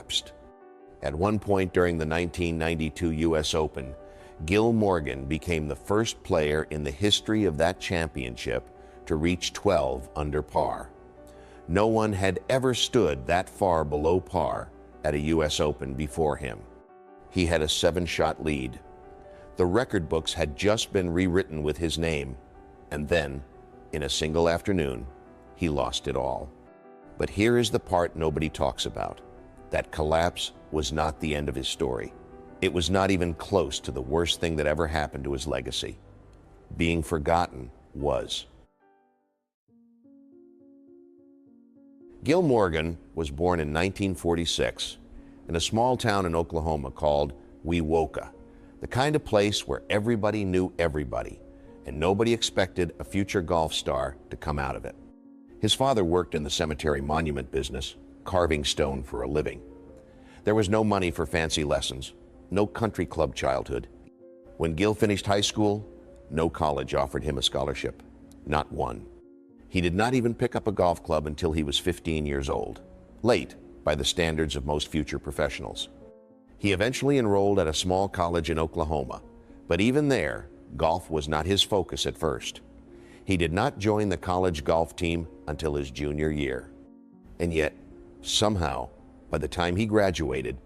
collapsed. At one point during the 1992 U.S. Open, Gil Morgan became the first player in the history of that championship to reach 12 under par. No one had ever stood that far below par at a U.S. Open before him. He had a 7-shot lead. The record books had just been rewritten with his name, and then, in a single afternoon, he lost it all. But here is the part nobody talks about. That collapse was not the end of his story. It was not even close to the worst thing that ever happened to his legacy. Being forgotten was. Gil Morgan was born in 1946 in a small town in Oklahoma called Wewoka, the kind of place where everybody knew everybody, and nobody expected a future golf star to come out of it. His father worked in the cemetery monument business, carving stone for a living. There was no money for fancy lessons, no country club childhood. When Gil finished high school, no college offered him a scholarship, not one. He did not even pick up a golf club until he was 15 years old, late by the standards of most future professionals. He eventually enrolled at a small college in Oklahoma, but even there, golf was not his focus at first. He did not join the college golf team until his junior year. And yet, somehow, by the time he graduated,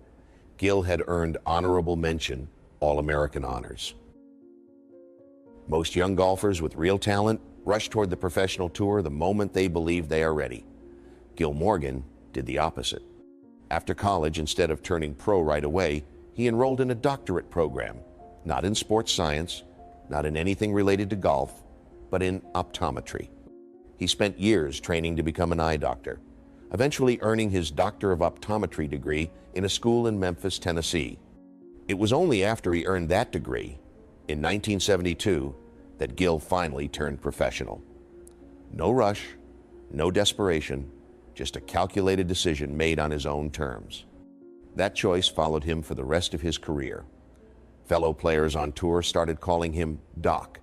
Gil had earned honorable mention, All-American honors. Most young golfers with real talent rush toward the professional tour the moment they believe they are ready. Gil Morgan did the opposite. After college, instead of turning pro right away, he enrolled in a doctorate program, not in sports science, not in anything related to golf, but in optometry. He spent years training to become an eye doctor, eventually earning his Doctor of Optometry degree in a school in Memphis, Tennessee. It was only after he earned that degree, in 1972, that Gil finally turned professional. No rush, no desperation, just a calculated decision made on his own terms. That choice followed him for the rest of his career. Fellow players on tour started calling him Doc,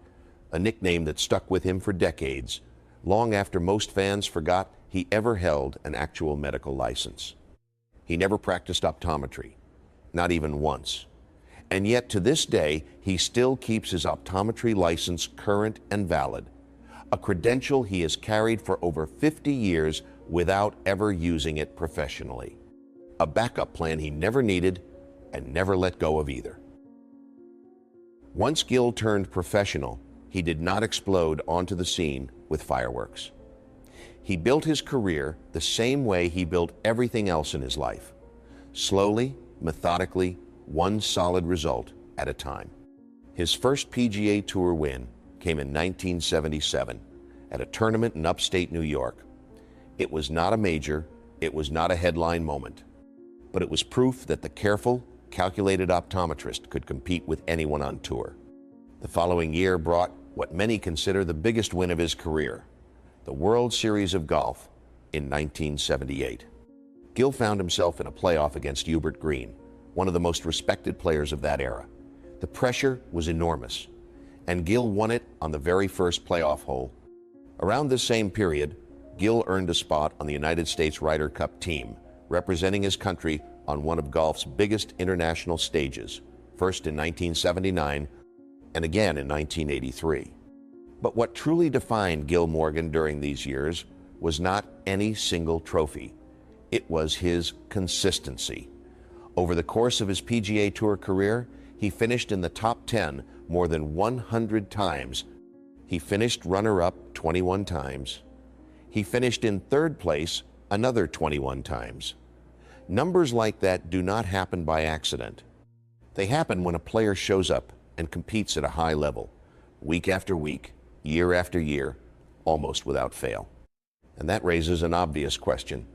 a nickname that stuck with him for decades, long after most fans forgot he ever held an actual medical license. He never practiced optometry, not even once. And yet to this day, he still keeps his optometry license current and valid, a credential he has carried for over 50 years without ever using it professionally. A backup plan he never needed and never let go of either. Once Gil turned professional, he did not explode onto the scene with fireworks. He built his career the same way he built everything else in his life, slowly, methodically, one solid result at a time. His first PGA Tour win came in 1977 at a tournament in upstate New York. It was not a major, it was not a headline moment, but it was proof that the careful, calculated optometrist could compete with anyone on tour. The following year brought what many consider the biggest win of his career, the World Series of Golf in 1978. Gil found himself in a playoff against Hubert Green, one of the most respected players of that era. The pressure was enormous, and Gil won it on the very first playoff hole. Around this same period, Gil earned a spot on the United States Ryder Cup team, representing his country on one of golf's biggest international stages, first in 1979 and again in 1983. But what truly defined Gil Morgan during these years was not any single trophy. It was his consistency. Over the course of his PGA Tour career, he finished in the top 10 more than 100 times. He finished runner-up 21 times. He finished in third place another 21 times. Numbers like that do not happen by accident. They happen when a player shows up and competes at a high level, week after week, year after year, almost without fail. And that raises an obvious question.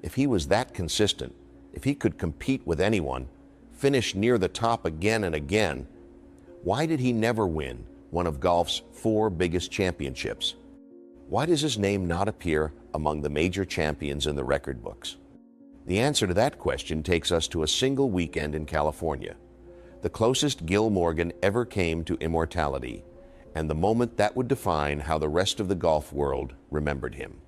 If he was that consistent, if he could compete with anyone, finish near the top again and again, why did he never win one of golf's 4 biggest championships? Why does his name not appear among the major champions in the record books? The answer to that question takes us to a single weekend in California, the closest Gil Morgan ever came to immortality, and the moment that would define how the rest of the golf world remembered him.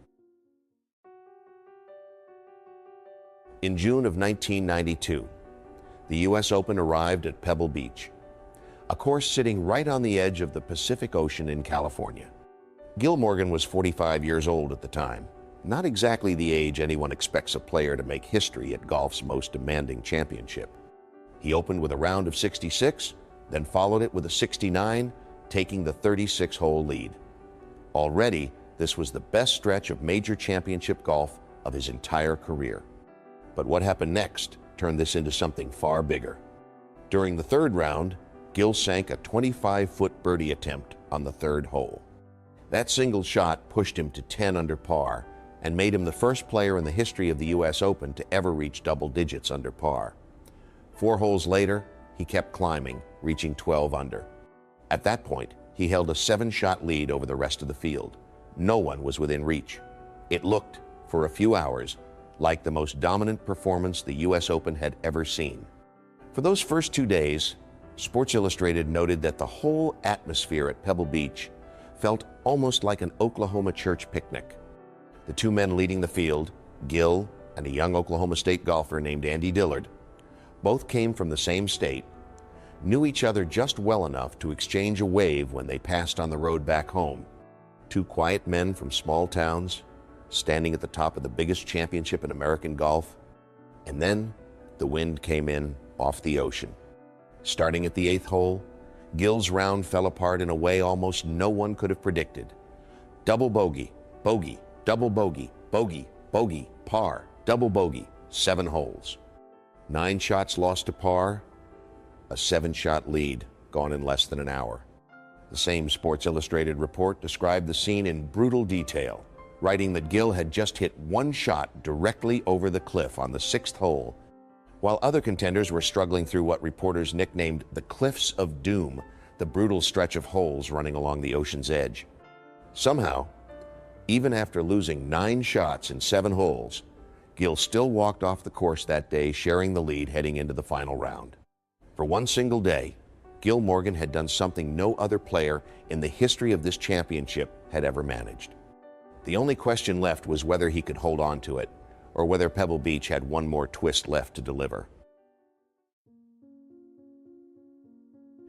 In June of 1992, the U.S. Open arrived at Pebble Beach, a course sitting right on the edge of the Pacific Ocean in California. Gil Morgan was 45 years old at the time, not exactly the age anyone expects a player to make history at golf's most demanding championship. He opened with a round of 66, then followed it with a 69, taking the 36-hole lead. Already, this was the best stretch of major championship golf of his entire career. But what happened next turned this into something far bigger. During the third round, Gil sank a 25-foot birdie attempt on the third hole. That single shot pushed him to 10 under par and made him the first player in the history of the U.S. Open to ever reach double digits under par. 4 holes later, he kept climbing, reaching 12 under. At that point, he held a 7-shot lead over the rest of the field. No one was within reach. It looked, for a few hours, like the most dominant performance the U.S. Open had ever seen. For those first 2 days, Sports Illustrated noted that the whole atmosphere at Pebble Beach felt almost like an Oklahoma church picnic. The 2 men leading the field, Gil and a young Oklahoma State golfer named Andy Dillard, both came from the same state, knew each other just well enough to exchange a wave when they passed on the road back home. 2 quiet men from small towns, standing at the top of the biggest championship in American golf. And then the wind came in off the ocean. Starting at the 8th hole, Gil's round fell apart in a way almost no one could have predicted. Double bogey, bogey, double bogey, bogey, bogey, par, double bogey, 7 holes. 9 shots lost to par, a 7-shot lead gone in less than an hour. The same Sports Illustrated report described the scene in brutal detail, writing that Gil had just hit 1 shot directly over the cliff on the 6th hole, while other contenders were struggling through what reporters nicknamed the Cliffs of Doom, the brutal stretch of holes running along the ocean's edge. Somehow, even after losing 9 shots in 7 holes, Gil still walked off the course that day, sharing the lead heading into the final round. For one single day, Gil Morgan had done something no other player in the history of this championship had ever managed. The only question left was whether he could hold on to it, or whether Pebble Beach had one more twist left to deliver.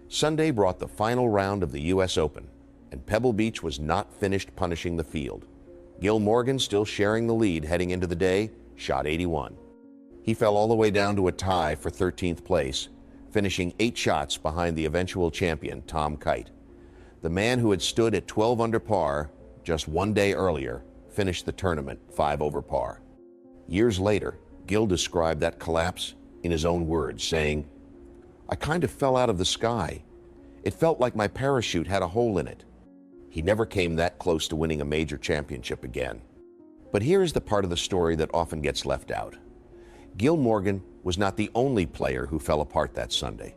Sunday brought the final round of the U.S. Open, and Pebble Beach was not finished punishing the field. Gil Morgan, still sharing the lead heading into the day, shot 81. He fell all the way down to a tie for 13th place, finishing 8 shots behind the eventual champion, Tom Kite. The man who had stood at 12 under par just 1 day earlier finished the tournament 5 over par. Years later, Gil described that collapse in his own words, saying, "I kind of fell out of the sky. It felt like my parachute had a hole in it." He never came that close to winning a major championship again. But here is the part of the story that often gets left out. Gil Morgan was not the only player who fell apart that Sunday.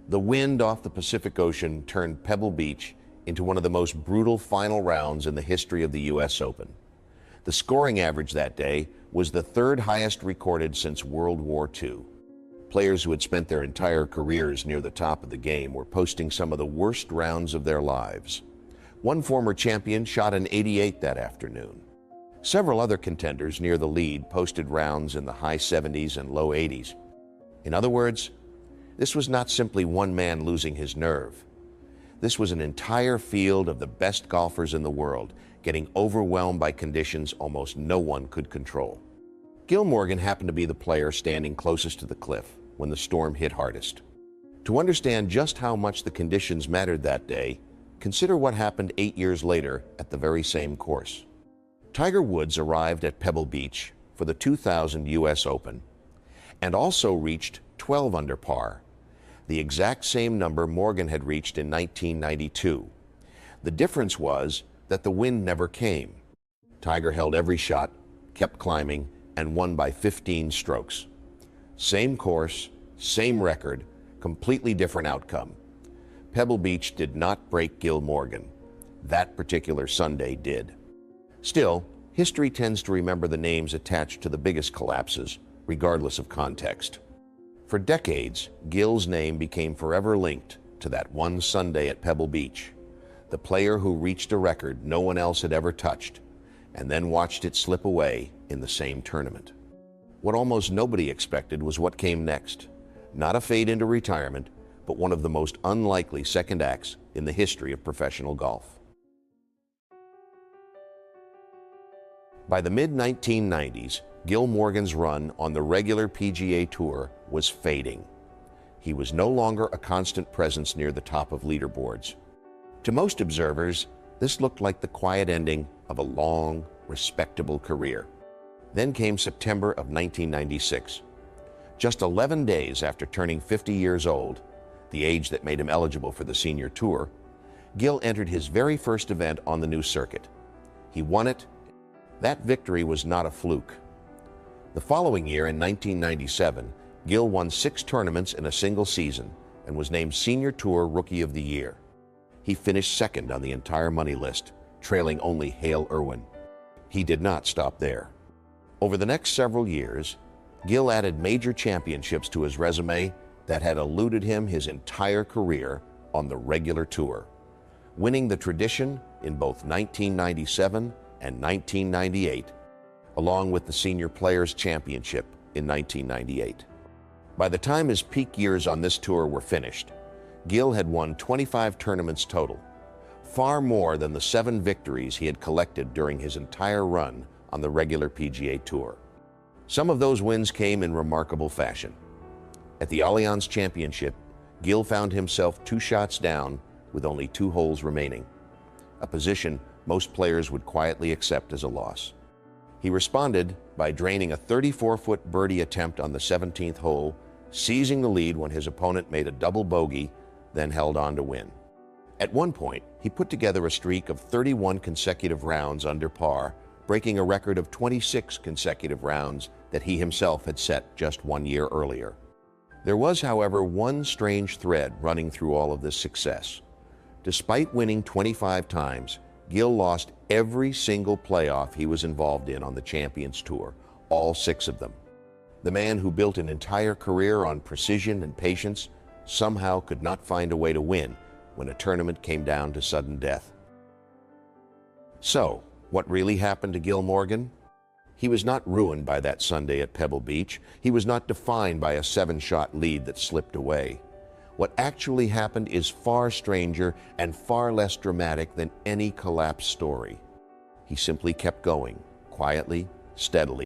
The wind off the Pacific Ocean turned Pebble Beach into one of the most brutal final rounds in the history of the U.S. Open. The scoring average that day was the 3rd highest recorded since World War II. Players who had spent their entire careers near the top of the game were posting some of the worst rounds of their lives. One former champion shot an 88 that afternoon. Several other contenders near the lead posted rounds in the high 70s and low 80s. In other words, this was not simply one man losing his nerve. This was an entire field of the best golfers in the world getting overwhelmed by conditions almost no one could control. Gil Morgan happened to be the player standing closest to the cliff when the storm hit hardest. To understand just how much the conditions mattered that day, consider what happened 8 years later at the very same course. Tiger Woods arrived at Pebble Beach for the 2000 U.S. Open and also reached 12 under par, the exact same number Morgan had reached in 1992. The difference was that the wind never came. Tiger held every shot, kept climbing, and won by 15 strokes. Same course, same record, completely different outcome. Pebble Beach did not break Gil Morgan. That particular Sunday did. Still, history tends to remember the names attached to the biggest collapses, regardless of context. For decades, Gil's name became forever linked to that one Sunday at Pebble Beach, the player who reached a record no one else had ever touched, and then watched it slip away in the same tournament. What almost nobody expected was what came next. Not a fade into retirement, but one of the most unlikely second acts in the history of professional golf. By the mid-1990s, Gil Morgan's run on the regular PGA Tour was fading. He was no longer a constant presence near the top of leaderboards. To most observers, this looked like the quiet ending of a long, respectable career. Then came September of 1996. Just 11 days after turning 50 years old, the age that made him eligible for the senior tour, Gil entered his very first event on the new circuit. He won it. That victory was not a fluke. The following year, in 1997, Gil won 6 tournaments in a single season and was named Senior Tour Rookie of the Year. He finished second on the entire money list, trailing only Hale Irwin. He did not stop there. Over the next several years, Gil added major championships to his resume that had eluded him his entire career on the regular tour, winning the tradition in both 1997 and 1998, along with the Senior Players Championship in 1998. By the time his peak years on this tour were finished, Gil had won 25 tournaments total, far more than the 7 victories he had collected during his entire run on the regular PGA Tour. Some of those wins came in remarkable fashion. At the Allianz Championship, Gil found himself 2 shots down with only 2 holes remaining, a position most players would quietly accept as a loss. He responded by draining a 34-foot birdie attempt on the 17th hole, seizing the lead when his opponent made a double bogey, then held on to win. At one point, he put together a streak of 31 consecutive rounds under par, breaking a record of 26 consecutive rounds that he himself had set just 1 year earlier. There was, however, one strange thread running through all of this success. Despite winning 25 times, Gil lost every single playoff he was involved in on the Champions Tour, all 6 of them. The man who built an entire career on precision and patience somehow could not find a way to win when a tournament came down to sudden death. So, what really happened to Gil Morgan? He was not ruined by that Sunday at Pebble Beach. He was not defined by a 7-shot lead that slipped away. What actually happened is far stranger and far less dramatic than any collapse story. He simply kept going, quietly, steadily.